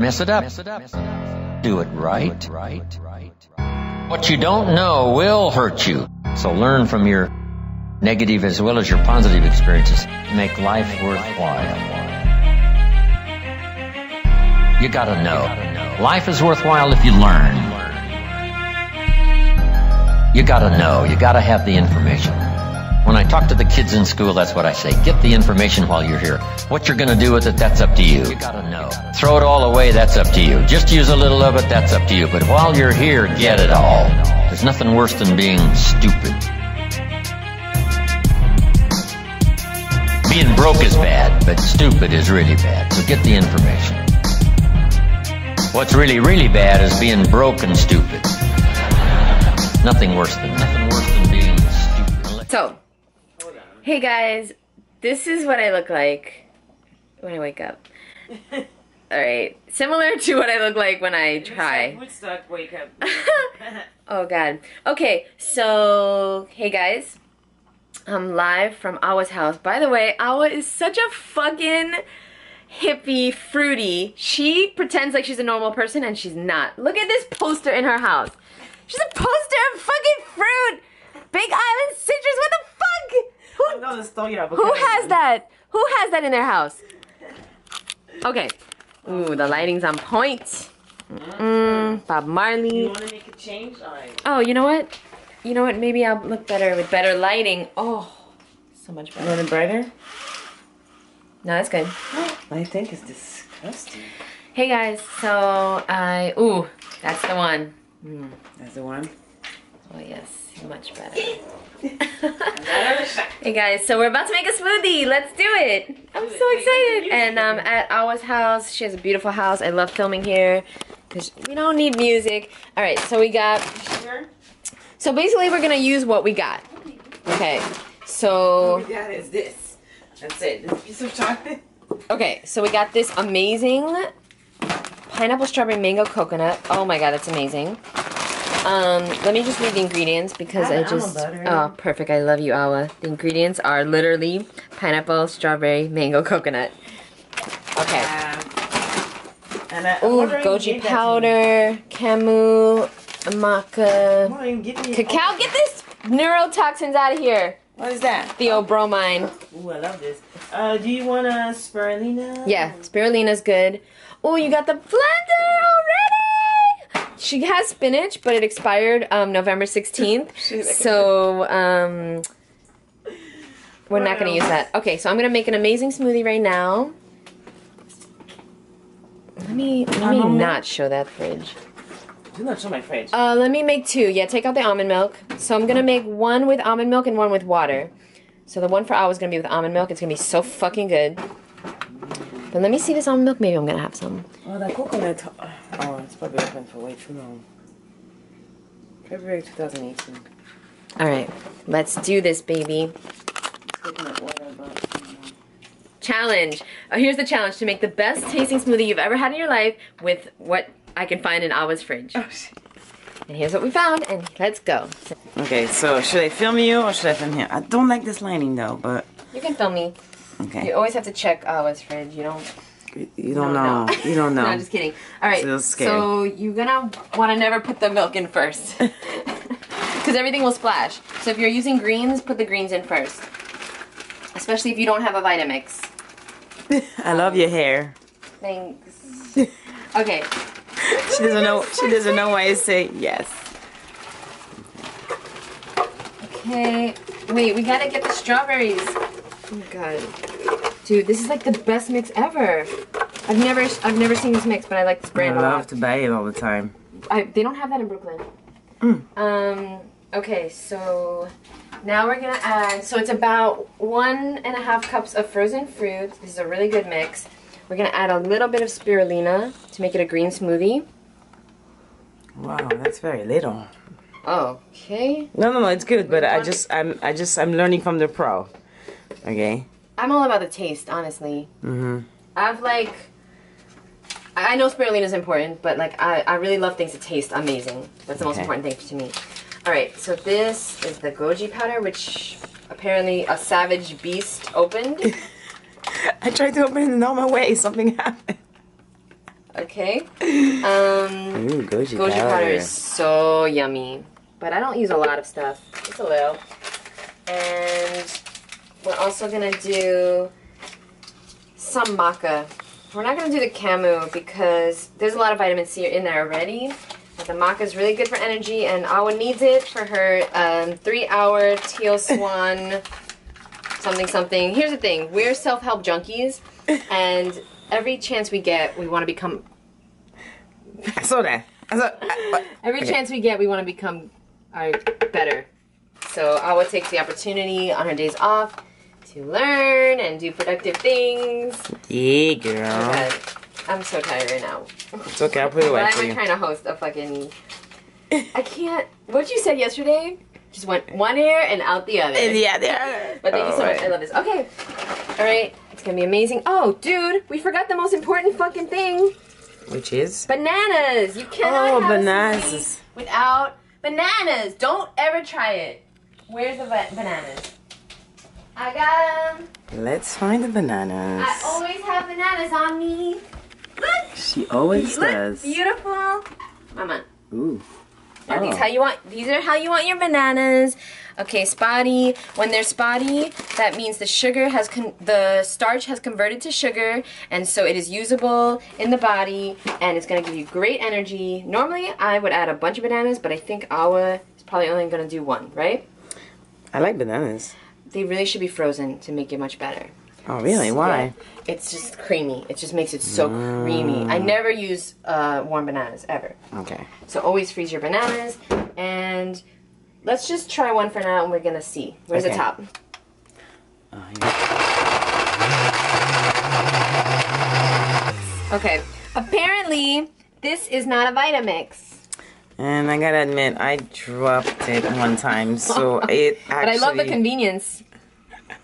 Mess it up. Do it right. What you don't know will hurt you. So learn from your negative as well as your positive experiences. Make life worthwhile. You gotta know. Life is worthwhile if you learn. You gotta know. You gotta have the information. When I talk to the kids in school, that's what I say. Get the information while you're here. What you're gonna do with it, that's up to you. You gotta know. Throw it all away, that's up to you. Just use a little of it, that's up to you. But while you're here, get it all. There's nothing worse than being stupid. Being broke is bad, but stupid is really bad. So get the information. What's really, really bad is being broke and stupid. Nothing worse than being stupid. So, hey guys, this is what I look like when I wake up. Alright, similar to what I look like when I try. Woodstock wake up. Oh god. Okay, so, hey guys. I'm live from Awa's house. By the way, Awa is such a fucking hippie fruity. She pretends like she's a normal person and she's not. Look at this poster in her house. She's a poster of fucking fruit. Big Island citrus. What the fuck? Who has that? Who has that in their house? Okay. Ooh, the lighting's on point. Bob Marley. You want to make a change? Alright. Oh, you know what? You know what? Maybe I'll look better with better lighting. Oh, so much better. You want it brighter? No, that's good. I think it's disgusting. Hey guys, so ooh, that's the one. That's the one? Oh yes, much better. Hey guys, so we're about to make a smoothie. Let's do it. I'm so excited. And at Awa's house, she has a beautiful house. I love filming here because we don't need music. All right, so we got. So basically, we're gonna use what we got. Okay, so. What we got is this. That's it. This piece of chocolate. Okay, so we got this amazing pineapple, strawberry, mango, coconut. Oh my god, that's amazing. Let me just read the ingredients because oh, perfect. I love you, Awa. The ingredients are literally pineapple, strawberry, mango, coconut. Okay. Ooh, goji powder, camu, maca, cacao. Get this neurotoxins out of here. What is that? Theobromine. Ooh, I love this. Do you want a spirulina? Yeah, spirulina's good. Oh, you got the blender already! She has spinach, but it expired November 16th. So, we're not going to use that. Okay, so I'm going to make an amazing smoothie right now. Let me not show that fridge. Do not show my fridge. Let me make two. Yeah, take out the almond milk. So I'm going to make one with almond milk and one with water. So the one for Awa is going to be with almond milk. It's going to be so fucking good. But let me see this almond milk. Maybe I'm going to have some. Oh, that coconut. Oh, it's probably open for way too long. February 2018. Alright, let's do this, baby. Coconut water, but, challenge. Here's the challenge. To make the best tasting smoothie you've ever had in your life with what I can find in Awa's fridge. Oh, shit. And here's what we found, and let's go. Okay, so should I film you or should I film him? I don't like this lining though, but... You can film me. Okay. You always have to check Awa's fridge. You don't... You don't know. You don't know. No, just kidding. Alright, so you're gonna want to never put the milk in first. Because everything will splash. So if you're using greens, put the greens in first. Especially if you don't have a Vitamix. I love your hair. Thanks. Okay. She doesn't know. She doesn't know why I say yes. Okay. Wait, we gotta get the strawberries. Oh my god, dude, this is like the best mix ever. I've never seen this mix, but I like this brand a lot. I love to buy it all the time. They don't have that in Brooklyn. Okay, so now we're gonna add. So it's about 1.5 cups of frozen fruit. This is a really good mix. We're gonna add a little bit of spirulina to make it a green smoothie. Wow, that's very little. Okay. No, it's good, but I'm learning from the pro. Okay. I'm all about the taste, honestly. I know spirulina is important, but like I really love things that taste amazing. That's the most important thing to me. All right, so this is the goji powder, which apparently a savage beast opened. I tried to open it the normal way. Something happened. Okay. Ooh, goji powder is so yummy. But I don't use a lot of stuff. Just a little. And we're also gonna do some maca. We're not gonna do the camu because there's a lot of vitamin C in there already. But the maca is really good for energy, and Awa needs it for her 3-hour teal swan something. Here's the thing: we're self-help junkies, and every chance we get, we want to become. I saw that. Every chance we get, we want to become better. So Awa takes the opportunity on her days off to learn and do productive things. Yeah, girl. Okay. I'm so tired right now. It's okay, I'll put it away for Why am you. I trying to host a fucking... I can't... What you said yesterday just went one ear and out the other. Yeah, there. But thank you so much. I love this. Okay. Alright. It's gonna be amazing. Oh, dude. We forgot the most important fucking thing. Which is? Bananas. You cannot have bananas. a smoothie without bananas. Don't ever try it. Where's the bananas? I got them. Let's find the bananas. I always have bananas on me. Look. She always does. Beautiful. Mama. Ooh. Are these how you want? These are how you want your bananas. Okay, spotty. When they're spotty, that means the sugar has the starch has converted to sugar, and so it is usable in the body, and it's gonna give you great energy. Normally, I would add a bunch of bananas, but I think Awa is probably only gonna do one, right? I like bananas. They really should be frozen to make it much better. Oh, really? Why? Yeah. It's just creamy. It just makes it so creamy. I never use warm bananas, ever. Okay. So always freeze your bananas. And let's just try one for now and we're going to see. Where's the top? Okay. Apparently, this is not a Vitamix. And I gotta admit, I dropped it one time, so it actually... But I love the convenience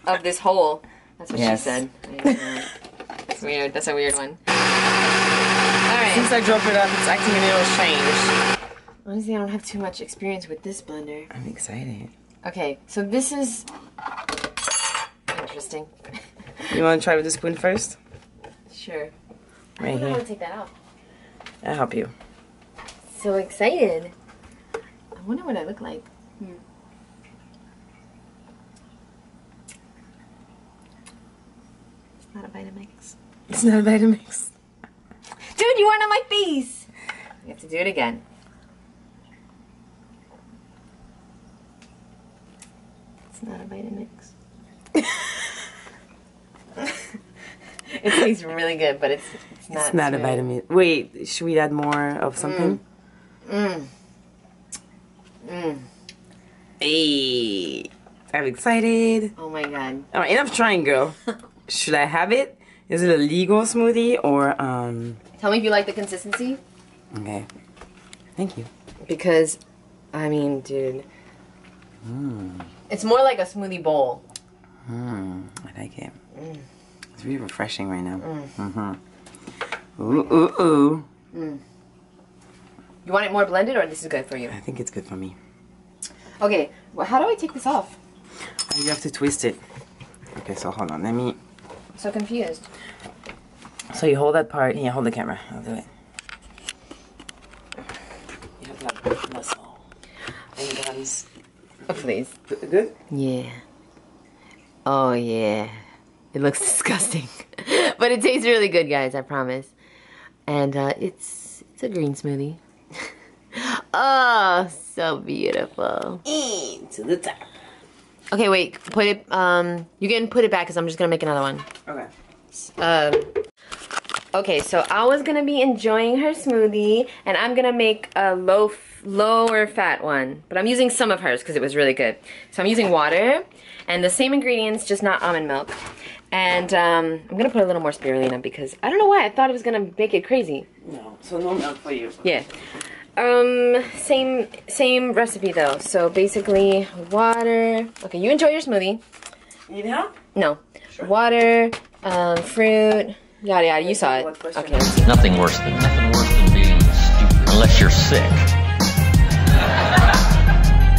of this hole. That's what she said. That's weird. That's a weird one. Alright. Since I dropped it up, it's acting a little strange. Honestly, I don't have too much experience with this blender. I'm excited. Okay, so this is interesting. You want to try with the spoon first? Sure. Right I don't know how here. to take that out. I'll help you. So excited. I wonder what I look like. It's not a Vitamix. It's not a Vitamix. Dude, you weren't on my face! You have to do it again. It's not a Vitamix. It tastes really good, but it's not. It's not a vitamin. Wait, should we add more of something? Hey, I'm excited. Oh my god. All right, enough trying, girl. Should I have it? Is it a legal smoothie or Tell me if you like the consistency. Okay. Thank you. Because, I mean, dude. It's more like a smoothie bowl. I like it. It's really refreshing right now. Ooh. You want it more blended, or this is good for you? I think it's good for me. Okay, well, how do I take this off? You have to twist it. Okay, so hold on. Let me... I'm so confused. So you hold that part. Here, hold the camera. I'll do it. You have to have muscle. And guns. Oh, please. Good? Yeah. Oh, yeah. It looks disgusting. But it tastes really good, guys, I promise. And it's a green smoothie. Oh, so beautiful. To the top. Okay, wait. Put it, you can put it back because I'm just going to make another one. Okay. Okay, so I was going to be enjoying her smoothie, and I'm going to make a lower fat one. But I'm using some of hers because it was really good. So I'm using water, and the same ingredients, just not almond milk. And I'm going to put a little more spirulina because I don't know why. I thought it was going to make it crazy. No, so no milk for you. Yeah. Same recipe though. So basically, water. Okay, you enjoy your smoothie. Need help? No. Sure. Water, fruit, yada yada. You saw it. Okay. Nothing worse than being stupid. Unless you're sick.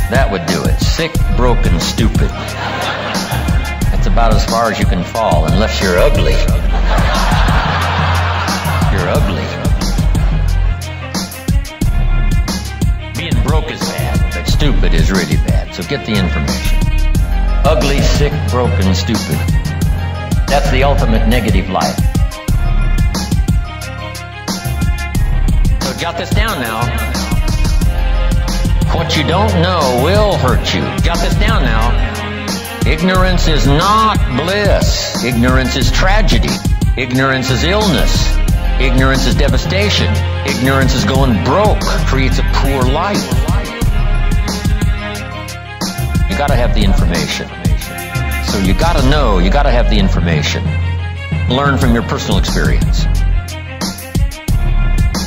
That would do it. Sick, broken, stupid. That's about as far as you can fall, unless you're ugly. You're ugly. get the information. Ugly, sick, broken, stupid. That's the ultimate negative life. So jot this down now. What you don't know will hurt you. Jot this down now. Ignorance is not bliss. Ignorance is tragedy. Ignorance is illness. Ignorance is devastation. Ignorance is going broke, creates a poor life. You gotta have the information. So you gotta know, you gotta have the information. Learn from your personal experience.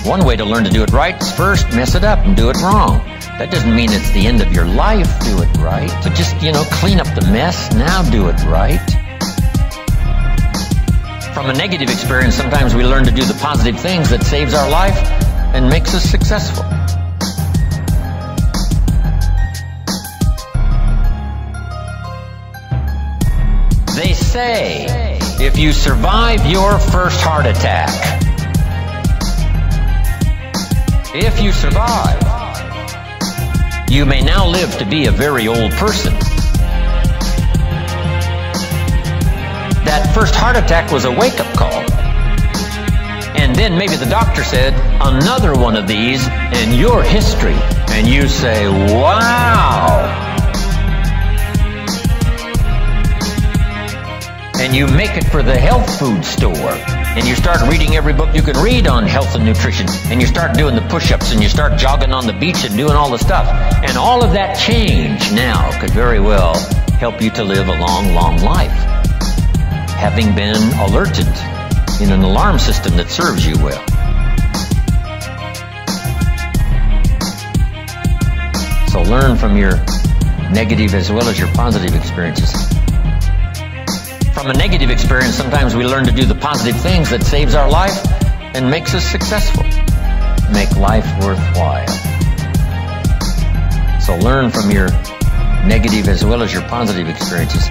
One way to learn to do it right is first mess it up and do it wrong. That doesn't mean it's the end of your life, do it right. But just, clean up the mess, now do it right. From a negative experience, sometimes we learn to do the positive things that saves our life and makes us successful. They say, if you survive your first heart attack, if you survive, you may now live to be a very old person. That first heart attack was a wake-up call. And then maybe the doctor said, another one of these and you're history. And you say, wow. And you make it for the health food store. And you start reading every book you can read on health and nutrition. And you start doing the push-ups and you start jogging on the beach and doing all the stuff. And all of that change now could very well help you to live a long, long life, having been alerted in an alarm system that serves you well. So learn from your negative as well as your positive experiences. From a negative experience, sometimes we learn to do the positive things that saves our life and makes us successful, make life worthwhile. So learn from your negative as well as your positive experiences.